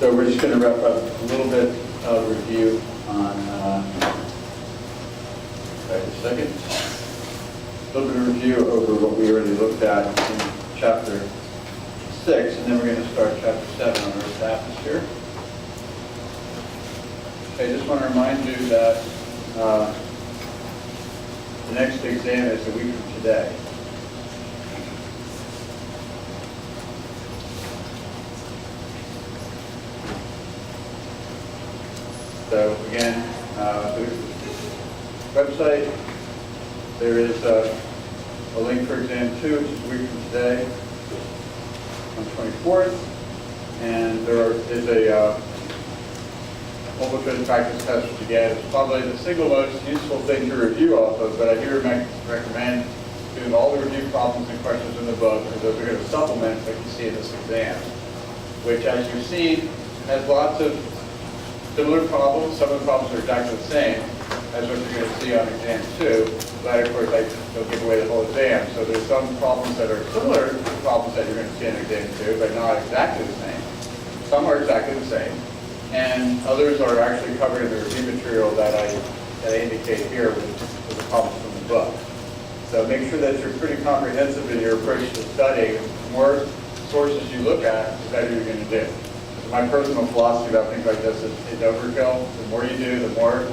So we're just going to wrap up a little bit of review on, wait a second, a little bit of review over what we already looked at in chapter 6, and then we're going to start chapter 7 on Earth's atmosphere. I just want to remind you that the next exam is a week from today. So again, the website, there is a link for exam 2, which is a week from today, on the 24th, and there is a multiple choice practice test which again is probably the single most useful thing to review off of, but I do recommend doing all the review problems and questions in the book, because those are going to supplement what you see in this exam, which, as you've seen, has lots of similar problems. Some of the problems are exactly the same as what you're going to see on exam 2, but of course I don't give away the whole exam. So there's some problems that are similar to the problems that you're going to see in exam 2, but not exactly the same. Some are exactly the same, and others are actually covered in the review material that I indicate here with the problems from the book. So make sure that you're pretty comprehensive in your approach to studying. The more sources you look at, the better you're going to do. My personal philosophy about things like this is overkill. The more you do, the more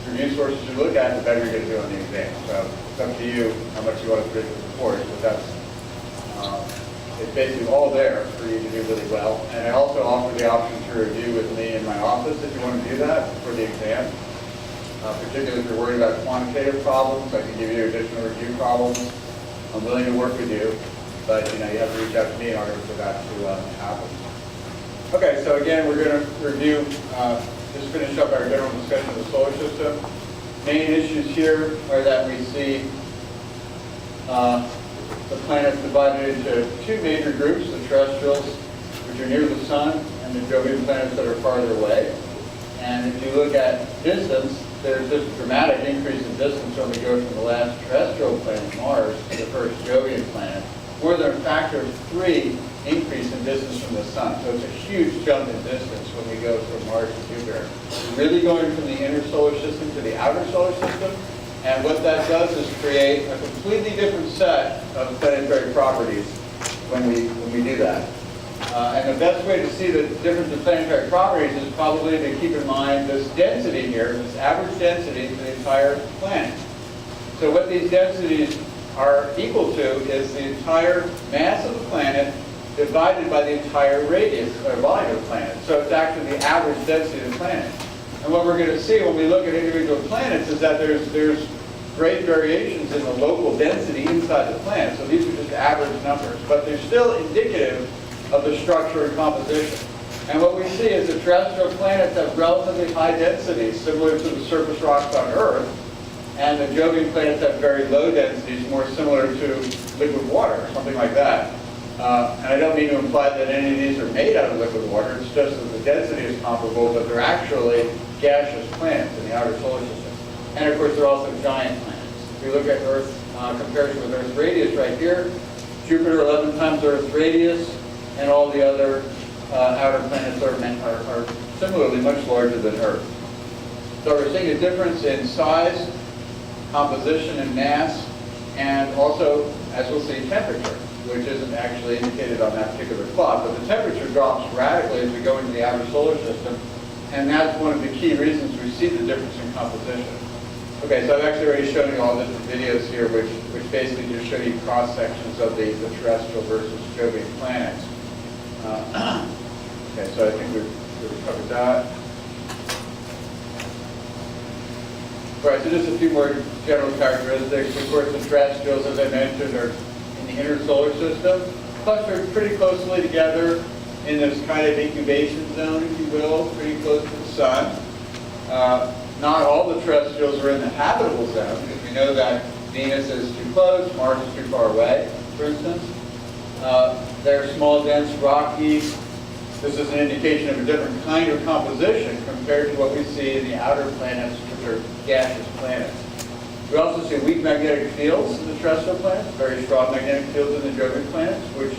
review sources you look at, the better you're going to do on the exam. So it's up to you how much you want to predict the course, but that's it's basically all there for you to do really well. And I also offer the option to review with me in my office if you want to do that for the exam. Particularly if you're worried about quantitative problems, I can give you additional review problems. I'm willing to work with you, but you have to reach out to me in order for that to happen. Okay, so again, we're going to review, just finish up our general discussion of the solar system. Main issues here are that we see the planets divided into two major groups, the terrestrials, which are near the sun, and the Jovian planets that are farther away. And if you look at distance, there's just a dramatic increase in distance when we go from the last terrestrial planet, Mars, to the first Jovian planet. More than a factor of 3 increase in distance from the sun. So it's a huge jump in distance when we go from Mars to Jupiter. We're really going from the inner solar system to the outer solar system. And what that does is create a completely different set of planetary properties when we do that. And the best way to see the difference in planetary properties is probably to keep in mind this density here, this average density for the entire planet. So what these densities are equal to is the entire mass of the planet divided by the entire radius or volume of the planet. So it's actually the average density of the planet. And what we're going to see when we look at individual planets is that there's great variations in the local density inside the planet. So these are just average numbers, but they're still indicative of the structure and composition. And what we see is that terrestrial planets have relatively high densities, similar to the surface rocks on Earth, and the Jovian planets have very low densities, more similar to liquid water, something like that. And I don't mean to imply that any of these are made out of liquid water. It's just that the density is comparable, but they're actually gaseous planets in the outer solar system. And of course, they're also giant planets. If we look at Earth comparison with Earth's radius right here, Jupiter 11 times Earth's radius, and all the other outer planets are similarly much larger than Earth. So we're seeing a difference in size, composition, and mass, and also, as we'll see, temperature, which isn't actually indicated on that particular plot, but the temperature drops radically as we go into the outer solar system, and that's one of the key reasons we see the difference in composition. Okay, so I've actually already shown you all the different videos here, which basically just show you cross-sections of the terrestrial versus Jovian planets. Okay, so I think we've covered that. All right, so just a few more general characteristics. Of course, the terrestrials, as I mentioned, are in the inner solar system, clustered pretty closely together in this kind of incubation zone, if you will, pretty close to the sun. Not all the terrestrials are in the habitable zone, because we know that Venus is too close, Mars is too far away, for instance. They're small, dense, rocky. This is an indication of a different kind of composition compared to what we see in the outer planets, which are gaseous planets. We also see weak magnetic fields in the terrestrial planets, very strong magnetic fields in the Jovian planets, which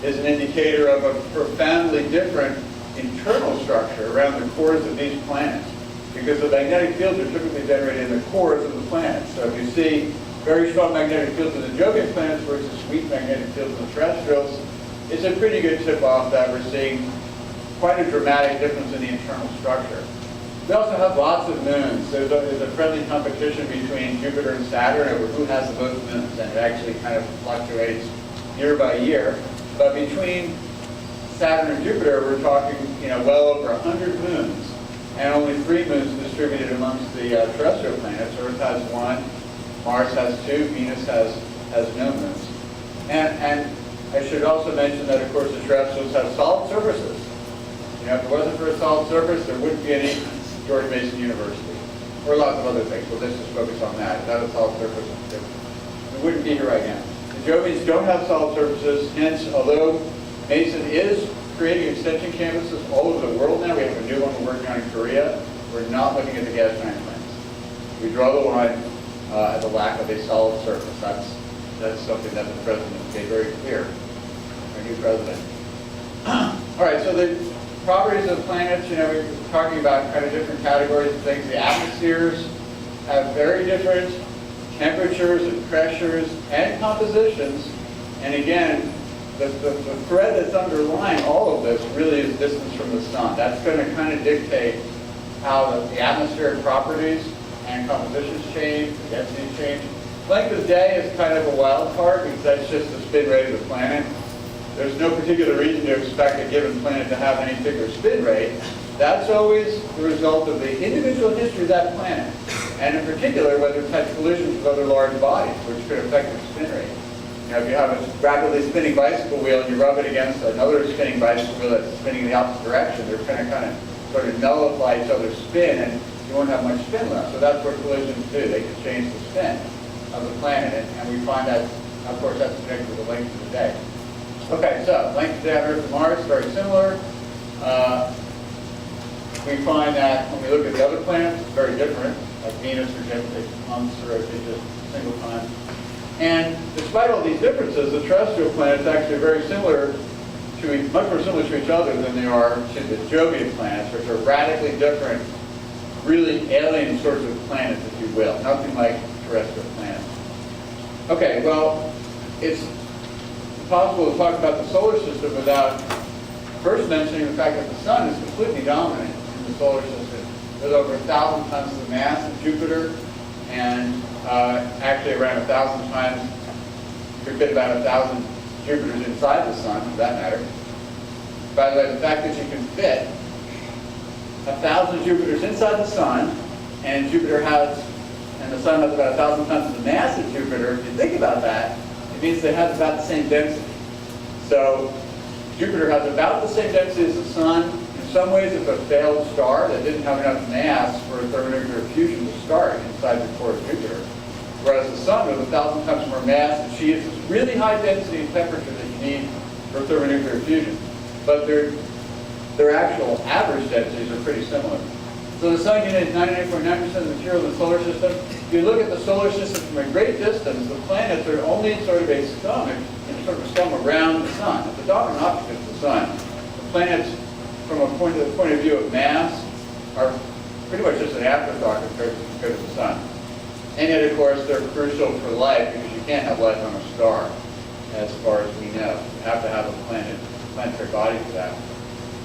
is an indicator of a profoundly different internal structure around the cores of these planets, because the magnetic fields are typically generated in the cores of the planets. So if you see very strong magnetic fields in the Jovian planets versus weak magnetic fields in the terrestrials, it's a pretty good tip-off that we're seeing quite a dramatic difference in the internal structure. We also have lots of moons. There's a friendly competition between Jupiter and Saturn over who has the most moons, and it actually kind of fluctuates year by year. But between Saturn and Jupiter, we're talking, well over 100 moons, and only 3 moons distributed amongst the terrestrial planets. Earth has 1, Mars has 2, Venus has no moons. And I should also mention that, of course, the terrestrials have solid surfaces. If it wasn't for a solid surface, there wouldn't be any George Mason University, or lots of other things. Well, let's just focus on that. Without a solid surface, we wouldn't be here right now. The Jovians don't have solid surfaces, hence, although Mason is creating extension campuses all over the world now, we have a new one we're working on in Korea, we're not looking at the gas giant planets. We draw the line at the lack of a solid surface. That's something that the president made very clear, our new president. All right, so the properties of planets, we're talking about kind of different categories of things. The atmospheres have very different temperatures and pressures and compositions. And again, the thread that's underlying all of this really is distance from the sun. That's going to kind of dictate how the atmospheric properties and compositions change, the densities change. Length of day is kind of a wild card because that's just the spin rate of the planet. There's no particular reason to expect a given planet to have any particular spin rate. That's always the result of the individual history of that planet, and in particular, whether it's had collisions with other large bodies, which could affect its spin rate. If you have a rapidly spinning bicycle wheel and you rub it against another spinning bicycle wheel that's spinning in the opposite direction, they're going to kind of sort of nullify each other's spin, and you won't have much spin left. So that's what collisions do. They can change the spin of the planet, and we find that, of course, that's connected with the length of the day. Okay, so length of day on Earth and Mars is very similar. We find that when we look at the other planets, it's very different. Like Venus, for example, takes months to rotate just a single time. And despite all these differences, the terrestrial planets actually are very similar to, much more similar to each other than they are to the Jovian planets, which are radically different, really alien sorts of planets, if you will. Nothing like terrestrial planets. Okay, well, it's impossible to talk about the solar system without first mentioning the fact that the sun is completely dominant in the solar system. There's over 1,000 times the mass of Jupiter, and actually around 1,000 times, could fit about 1,000 Jupiters inside the sun, for that matter. By the way, the fact that you can fit 1,000 Jupiters inside the sun, and the sun has about 1,000 times the mass of Jupiter, if you think about that, it means they have about the same density. So Jupiter has about the same density as the sun. In some ways, it's a failed star that didn't have enough mass for thermonuclear fusion to start inside the core of Jupiter. Whereas the sun, with 1,000 times more mass, achieves this really high density and temperature that you need for thermonuclear fusion. But their actual average densities are pretty similar. So the sun contains 99.9% of the material in the solar system. If you look at the solar system from a great distance, the planets are only sort of a scum around the sun. The dominant object is the sun. The planets, from a point of view of mass, are pretty much just an afterthought compared to the sun. And yet, of course, they're crucial for life because you can't have life on a star, as far as we know. You have to have a planetary body for that.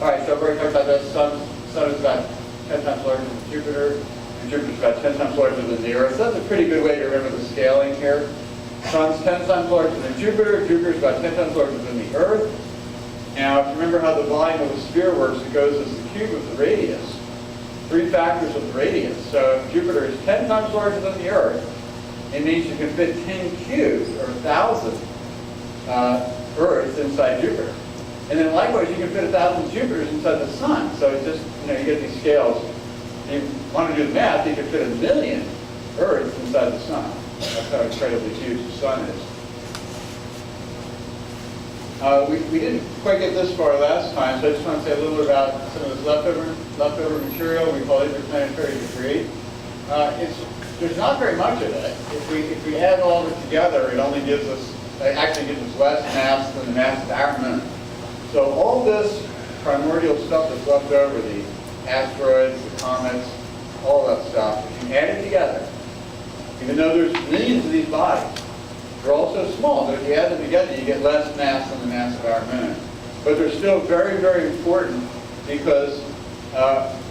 All right, so I've already talked about this. The sun is about 10 times larger than Jupiter, and Jupiter is about 10 times larger than the Earth. So that's a pretty good way to remember the scaling here. The sun's 10 times larger than Jupiter. Jupiter is about 10 times larger than the Earth. Now, if you remember how the volume of a sphere works, it goes as the cube of the radius. 3 factors of the radius. So if Jupiter is 10 times larger than the Earth, it means you can fit 10 cubes, or 1,000 Earths inside Jupiter. And then likewise, you can fit 1,000 Jupiters inside the sun. So it's just, you get these scales. If you want to do the math, you can fit 1,000,000 Earths inside the sun. That's how incredibly huge the sun is. We didn't quite get this far last time, so I just want to say a little bit about some of this leftover material we call interplanetary debris. There's not very much of it. If we add all of it together, it only actually gives us less mass than the mass of our moon. So all this primordial stuff that's left over, the asteroids, the comets, all that stuff, if you add it together, even though there's millions of these bodies, they're all so small that if you add them together, you get less mass than the mass of our moon. But they're still very, very important because,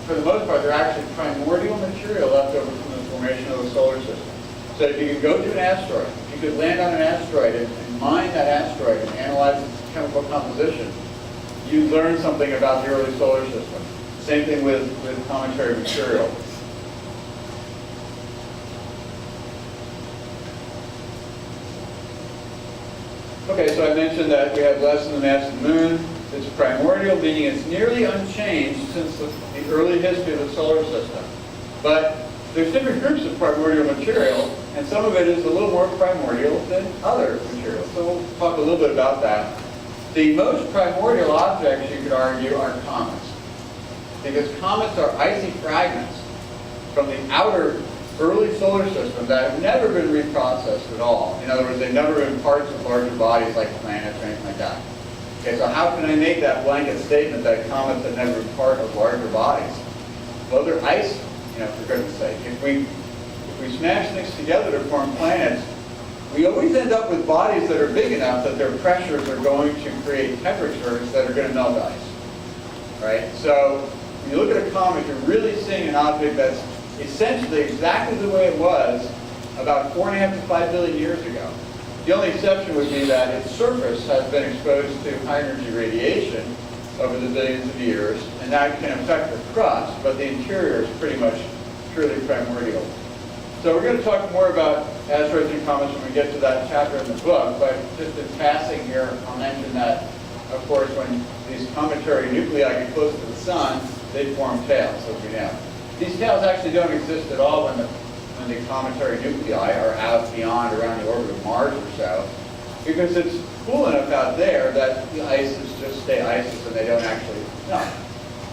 for the most part, they're actually primordial material left over from the formation of the solar system. So if you could go to an asteroid, if you could land on an asteroid and mine that asteroid and analyze its chemical composition, you learn something about the early solar system. Same thing with cometary material. Okay, so I mentioned that we have less than the mass of the moon. It's primordial, meaning it's nearly unchanged since the early history of the solar system. But there's different groups of primordial material, and some of it is a little more primordial than other materials. So we'll talk a little bit about that. The most primordial objects, you could argue, are comets. Because comets are icy fragments from the outer early solar system that have never been reprocessed at all. In other words, they've never been parts of larger bodies like planets or anything like that. Okay, so how can I make that blanket statement that comets have never been part of larger bodies? Well, they're ice, for goodness sake. If we smash things together to form planets, we always end up with bodies that are big enough that their pressures are going to create temperatures that are going to melt ice. Right? So when you look at a comet, you're really seeing an object that's essentially exactly the way it was about 4.5 to 5 billion years ago. The only exception would be that its surface has been exposed to high-energy radiation over the billions of years, and that can affect the crust, but the interior is pretty much purely primordial. So we're going to talk more about asteroids and comets when we get to that chapter in the book, but just in passing here, I'll mention that, of course, when these cometary nuclei get close to the sun, they form tails, as we know. These tails actually don't exist at all when the cometary nuclei are out beyond around the orbit of Mars or so, because it's cool enough out there that the ices just stay ices and they don't actually melt.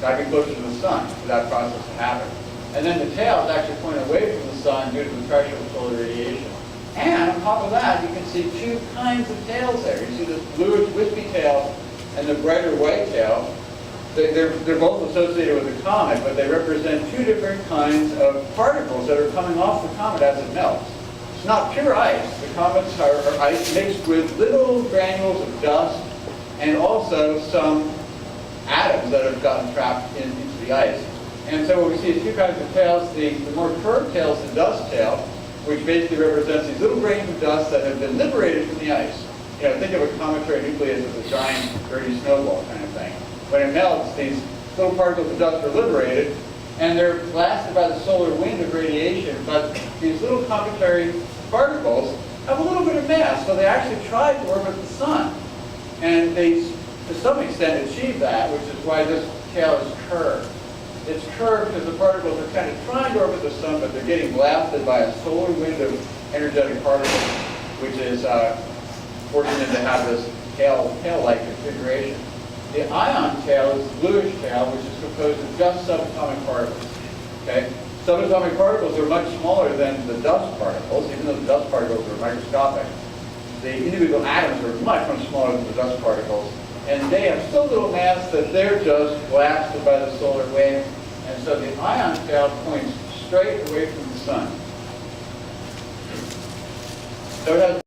Got to be closer to the sun for that process to happen. And then the tails actually point away from the sun due to the pressure of solar radiation. And on top of that, you can see two kinds of tails there. You see the bluish wispy tail and the brighter white tail. They're both associated with the comet, but they represent two different kinds of particles that are coming off the comet as it melts. It's not pure ice. The comets are ice mixed with little granules of dust and also some atoms that have gotten trapped into the ice. And so what we see is two kinds of tails. The more curved tail is the dust tail, which basically represents these little grains of dust that have been liberated from the ice. Think of a cometary nucleus as a giant dirty snowball kind of thing. When it melts, these little particles of dust are liberated, and they're blasted by the solar wind of radiation, but these little cometary particles have a little bit of mass, so they actually try to orbit the sun. And they, to some extent, achieve that, which is why this tail is curved. It's curved because the particles are kind of trying to orbit the sun, but they're getting blasted by a solar wind of energetic particles, which is forcing them to have this tail-like configuration. The ion tail is the bluish tail, which is composed of just subatomic particles. Okay? Subatomic particles are much smaller than the dust particles, even though the dust particles are microscopic. The individual atoms are much, much smaller than the dust particles, and they have so little mass that they're just blasted by the solar wave, and so the ion tail points straight away from the sun. So it has